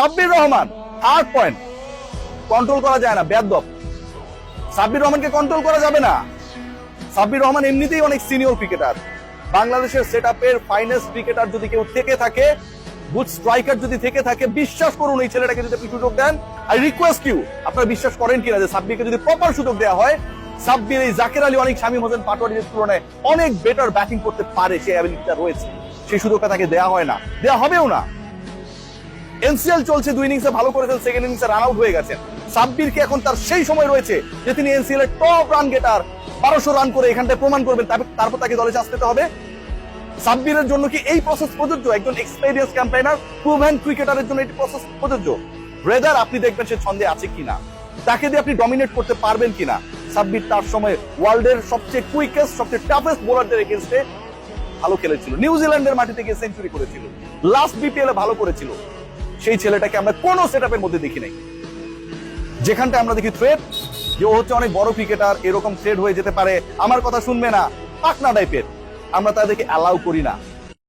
Sabbir Rahman third point, control করা যায় না, বেয়াদব। সাব্বির রহমানকে কন্ট্রোল করা যাবে না। সাব্বির রহমান এমনিতেই অনেক সিনিয়র ক্রিকেটার, বাংলাদেশের সেটআপের ফাইনেস্ট ক্রিকেটার যদি কেউ থেকে থাকে, গুড স্ট্রাইকার যদি থেকে থাকে, বিশ্বাস করুন এই ছেলেটাকে যদি আপনি সুযোগ দেন, আই রিকোয়েস্ট ইউ, আপনারা বিশ্বাস করেন কিনা যে সাব্বিরকে যদি প্রপার সুযোগ দেওয়া হয়, সাব্বির এই জাকের আলী, অনেক শামীম হোসেন পাটোয়ারির তুলনায় অনেক বেটার ব্যাটিং করতে পারে, সেই অ্যাবিলিটিটা রয়েছে। সেই সুযোগটা তাকে দেওয়া হয় না, দেওয়া হবেও না। এনসিএল চলছে, 2 ইনিংসে ভালো করেছেন, সেকেন্ড ইনিংসে রান আউট হয়ে গেছেন। সাব্বিরকে এখন তার সেই সময় রয়েছে যে তিনি এনসিএল এর টপ রান গেটার, 1200 রান করে এখানটায় প্রমাণ করবেন, তারপর তাকে দলে চান্স পেতে হবে। সাব্বিরের জন্য কি এই প্রসেস প্রযোজ্য? একজন এক্সপেরিয়েন্স ক্যাম্পেইনার, প্রুভেন ক্রিকেটারের জন্য এই প্রসেস প্রযোজ্য? ব্রেদার, আপনি দেখবেন সে ছন্দে আছে কিনা, তাকে দিয়ে আপনি ডমিনেট করতে পারবেন কিনা। সাব্বির তার সময় ওয়ার্ল্ডের সবচেয়ে কুইকেস্ট, সবচেয়ে টাফেস্ট বোলারদের এগেইনস্টে ভালো খেলেছিল, নিউজিল্যান্ডের মাটিতে গিয়ে সেঞ্চুরি করেছিল, লাস্ট বিপিএল এ ভালো করেছিল। সেই ছেলেটাকে আমরা কোন সেটআপের মধ্যে দেখি নাই। যেখানটা আমরা দেখি থ্রেড, যে ও হচ্ছে অনেক বড় ক্রিকেটার, এরকম থ্রেড হয়ে যেতে পারে, আমার কথা শুনবে না, পাকনা টাইপের, আমরা তাদেরকে অ্যালাউ করি না।